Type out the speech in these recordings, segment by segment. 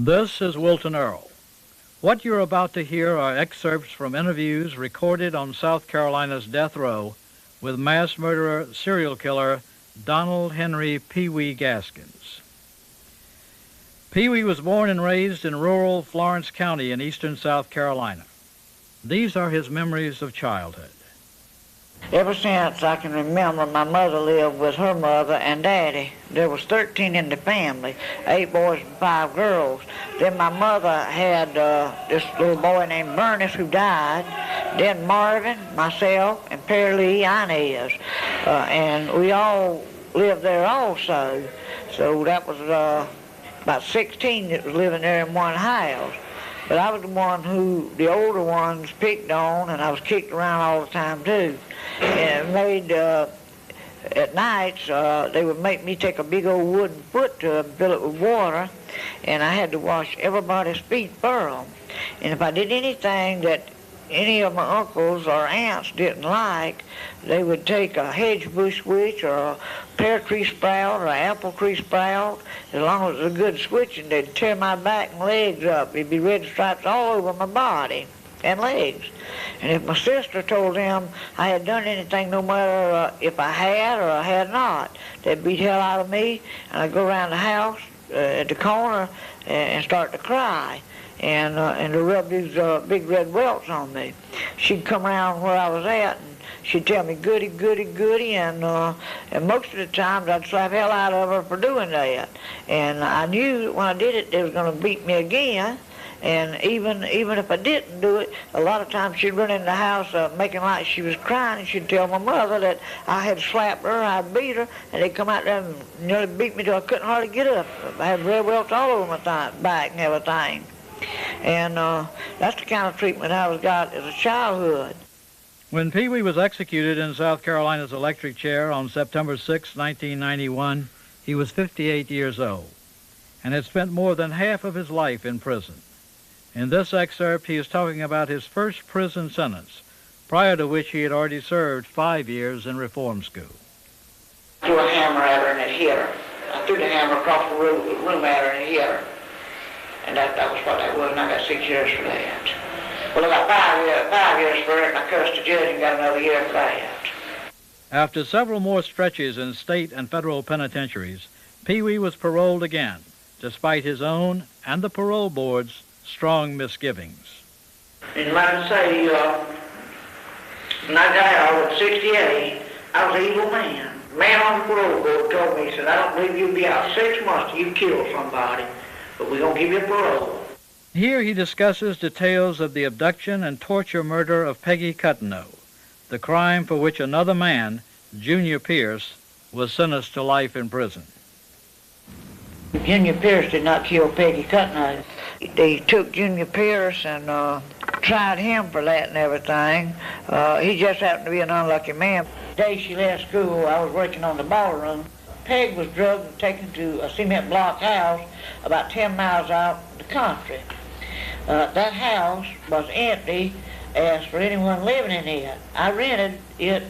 This is Wilton Earl. What you're about to hear are excerpts from interviews recorded on South Carolina's death row with mass murderer, serial killer Donald Henry Pee Wee Gaskins. Pee Wee was born and raised in rural Florence County in eastern South Carolina. These are his memories of childhood. Ever since I can remember, my mother lived with her mother and daddy. There was 13 in the family, 8 boys and 5 girls. Then my mother had this little boy named Ernest who died. Then Marvin, myself, and Perry Lee Inez. And we all lived there also. So that was about 16 that was living there in one house. But I was the one who the older ones picked on, and I was kicked around all the time too. And made, at nights, they would make me take a big old wooden foot tub and fill it with water, and I had to wash everybody's feet for them. And if I did anything that any of my uncles or aunts didn't like, they would take a hedge bush switch or a pear tree sprout or an apple tree sprout. As long as it was a good switching, they'd tear my back and legs up. There'd be red stripes all over my body and legs. And if my sister told them I had done anything, no matter if I had or I had not, they'd beat hell out of me, and I'd go around the house at the corner and start to cry. And to rub these big red welts on me. She'd come around where I was at, and she'd tell me, goody, goody, goody, and most of the times I'd slap hell out of her for doing that. And I knew that when I did it, they was going to beat me again. And even if I didn't do it, a lot of times she'd run in the house making like she was crying, and she'd tell my mother that I had slapped her, I'd beat her, and they'd come out there and nearly beat me till I couldn't hardly get up. I had red welts all over my back and everything. And that's the kind of treatment I was got as a childhood. When Pee Wee was executed in South Carolina's electric chair on September 6, 1991, he was 58 years old and had spent more than half of his life in prison. In this excerpt, he is talking about his first prison sentence, prior to which he had already served 5 years in reform school. I threw a hammer at her and it hit her. I threw the hammer across the room at her and it hit her. And that was what that was, and I got 6 years for that. Well, I got 5 years for it, and I cursed the judge and got another year for that. After several more stretches in state and federal penitentiaries, Pee Wee was paroled again, despite his own and the parole board's strong misgivings. And like I say, when I got out at 68, I was an evil man. The man on the parole board told me, he said, I don't believe you'll be out 6 months till you kill somebody, but we're going to give you parole. Here he discusses details of the abduction and torture murder of Peggy Cutno, the crime for which another man, Junior Pierce, was sentenced to life in prison. Junior Pierce did not kill Peggy Cutno. They took Junior Pierce and tried him for that and everything. He just happened to be an unlucky man. The day she left school, I was working on the ballroom. Peg was drugged and taken to a cement block house about 10 miles out in the country. That house was empty as for anyone living in it. I rented it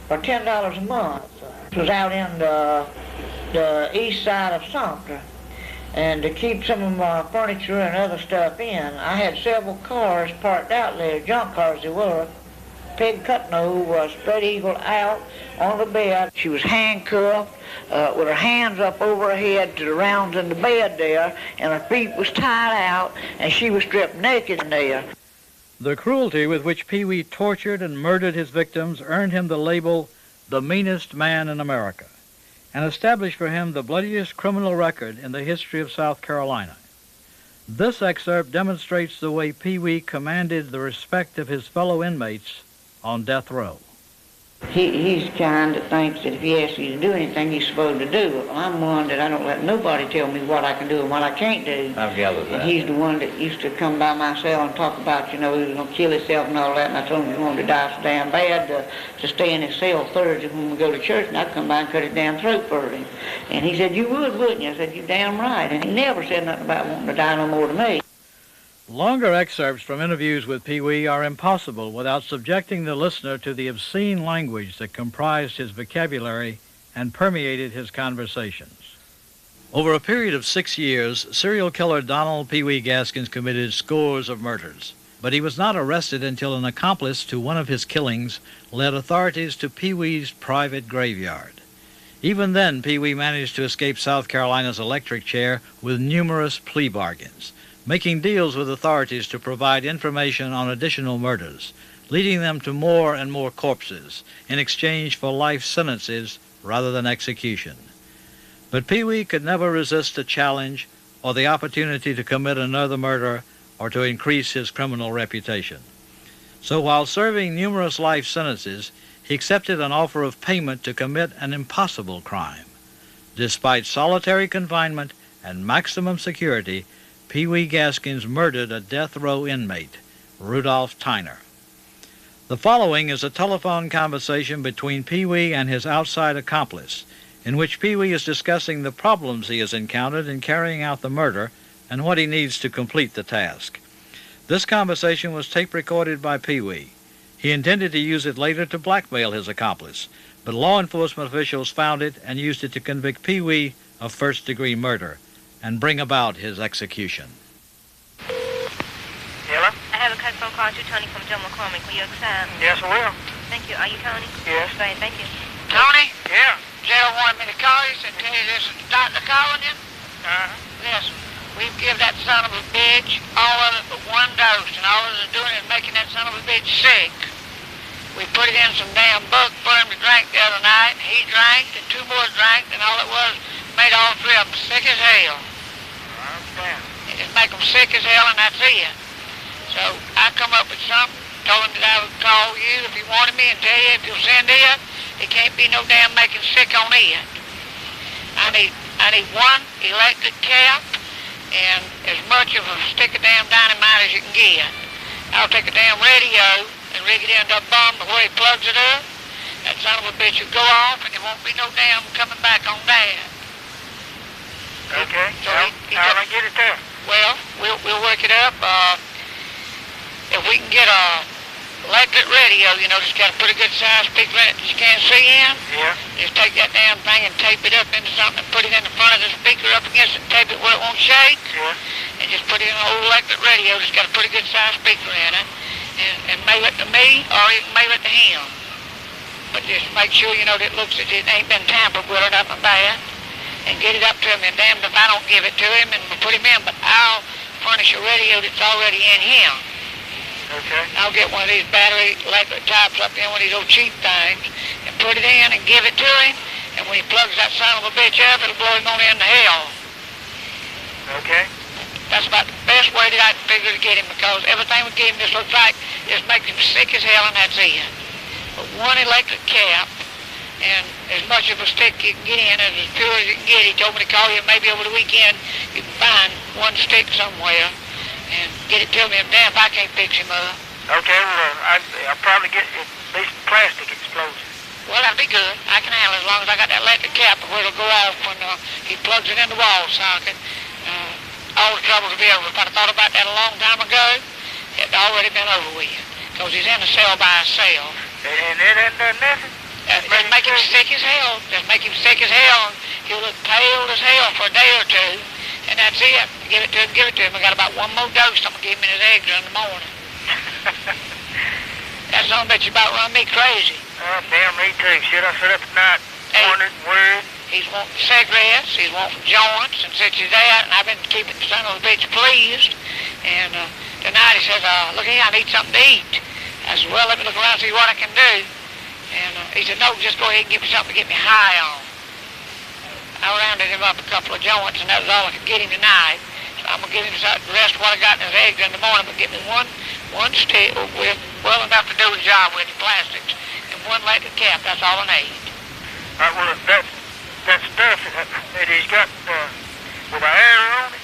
for $10 a month. It was out in the east side of Sumter. And to keep some of my furniture and other stuff in, I had several cars parked out there, junk cars they were. Peg Cutno was spread eagle out on the bed. She was handcuffed with her hands up over her head to the rounds in the bed there, and her feet was tied out, and she was stripped naked in there. The cruelty with which Pee Wee tortured and murdered his victims earned him the label the meanest man in America, and established for him the bloodiest criminal record in the history of South Carolina. This excerpt demonstrates the way Pee Wee commanded the respect of his fellow inmates on death row. He's the kind that thinks that if he asks you to do anything, you're supposed to do it. Well, I'm one that I don't let nobody tell me what I can do and what I can't do. I've gathered that. And he's the one that used to come by my cell and talk about, he was going to kill himself and all that, and I told him he wanted to die so damn bad to stay in his cell Thursday when we go to church, and I'd come by and cut his damn throat for him. And he said, you would, wouldn't you? I said, you're damn right. And he never said nothing about wanting to die no more to me. Longer excerpts from interviews with Pee Wee are impossible without subjecting the listener to the obscene language that comprised his vocabulary and permeated his conversations. Over a period of 6 years, serial killer Donald Pee Wee Gaskins committed scores of murders. But he was not arrested until an accomplice to one of his killings led authorities to Pee Wee's private graveyard. Even then, Pee Wee managed to escape South Carolina's electric chair with numerous plea bargains, making deals with authorities to provide information on additional murders, leading them to more and more corpses in exchange for life sentences rather than execution. But Pee Wee could never resist a challenge or the opportunity to commit another murder or to increase his criminal reputation. So while serving numerous life sentences, he accepted an offer of payment to commit an impossible crime. Despite solitary confinement and maximum security, Pee Wee Gaskins murdered a death row inmate, Rudolph Tyner. The following is a telephone conversation between Pee Wee and his outside accomplice, in which Pee Wee is discussing the problems he has encountered in carrying out the murder and what he needs to complete the task. This conversation was tape-recorded by Pee Wee. He intended to use it later to blackmail his accomplice, but law enforcement officials found it and used it to convict Pee Wee of first-degree murder and bring about his execution. Hello? I have a phone call to Tony from Joe McCormick. Will you accept? Yes, I will. Thank you. Are you Tony? Yes. Great, thank you. Tony? Yeah. Jail wanted me to call you and tell you this is the doctor calling you. Uh-huh. Listen, we've given that son of a bitch all of it but one dose, and all it is doing is making that son of a bitch sick. We put it in some damn book for him to drink the other night. He drank, and two more drank, and all it was made all three of them sick as hell. I understand. It just make them sick as hell, and that's it. So I come up with something, told him that I would call you if he wanted me and tell you if you'll send it. It can't be no damn making sick on it. I need one electric cap and as much of a stick of damn dynamite as you can get. I'll take a damn radio and rig it into a bomb the way he plugs it up. That son of a bitch will go off and there won't be no damn coming back on that. Okay. So How do I get it there? Well, we'll work it up. If we can get a electric radio, you know, just got a pretty good size speaker in it that you can't see in. Yeah. Just take that damn thing and tape it up into something and put it in the front of the speaker up against it and tape it where it won't shake. Yeah. And just put it in an old electric radio that's got a pretty good size speaker in it. And mail it to me or you can mail it to him. But just make sure, you know, that it looks as it ain't been tampered with or nothing bad. And get it up to him. And damned if I don't give it to him and we'll put him in. But I'll furnish a radio that's already in him. Okay. I'll get one of these battery electric types up in one of these old cheap things and put it in and give it to him. And when he plugs that son of a bitch up, it'll blow him on into hell. Okay. That's about the best way that I can figure to get him because everything we give him just looks like just makes him sick as hell and that's it. But one electric cap and as much of a stick you can get in as pure as you can get. He told me to call you maybe over the weekend you can find one stick somewhere and get it to me. And damn if I can't fix him up. Okay, well, I'll probably get at least plastic explosive. Well, that'll be good. I can handle it as long as I got that electric cap where it'll go off when he plugs it in the wall socket. All the trouble will be over. If I'd have thought about that a long time ago, it'd already been over with. Because he's in a cell by himself. And it ain't done nothing? Just make him sick as hell. Just make him sick as hell. And he'll look pale as hell for a day or two. And that's it. Give it to him. I got about one more dose I'm going to give him in his eggs in the morning. That son of a bitch about run me crazy. Oh, damn, me too. Should I sit up at night, wondering, worried? He's wanting cigarettes, he's wanting joints, and such as that, and I've been keeping the son of a bitch pleased. And tonight he says, look here, I need something to eat. I said, well, let me look around and see what I can do. And he said, no, just go ahead and give me something to get me high on. I rounded him up a couple of joints, and that was all I could get him tonight. So I'm going to give him the rest of what I got in his eggs in the morning, but get me one stick with well enough to do the job with the plastics, and one electric cap, that's all I need. Well, that stuff that he's got with the air on it,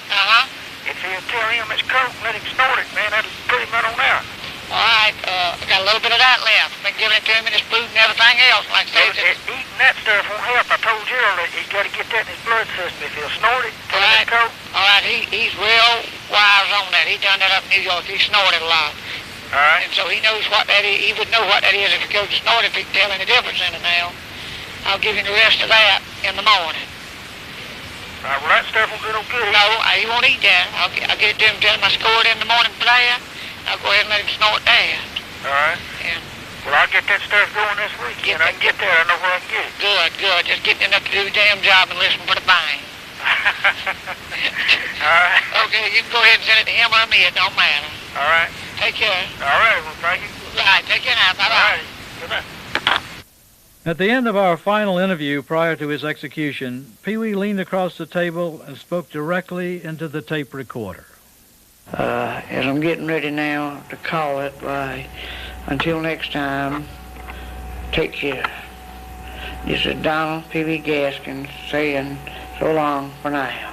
if he'll tell him it's coke and let him snort it, man, that'll put him right on out. All right, I got a little bit of that left. I've been giving it to him in his food and everything else. Like I say, eating that stuff won't help. I told Gerald that he's got to get that in his blood system. If he'll snort it, put it in coke. All right, he's real wise on that. He done that up in New York. He snorted a lot. All right. And so he knows what that is. He would know what that is if he goes to snort it, if he can tell any difference in it now. I'll give him the rest of that in the morning. Well, that stuff will get no good. No, he won't eat that. I'll get it to him, tell him I scored in the morning prayer. I'll go ahead and let him snort that. All right. Yeah. Well, I'll get that stuff going this weekend. I can get there. I know where I can get it. Good, good. Just get enough to do the damn job and listen for the bang. All right. Okay, you can go ahead and send it to him or me. It don't matter. All right. Take care. All right. Well, thank you. Right, take care now. Bye-bye. All right. Goodbye. At the end of our final interview prior to his execution, Pee Wee leaned across the table and spoke directly into the tape recorder. As I'm getting ready now to call it, until next time, take care. This is Donald P.B. Gaskins saying so long for now.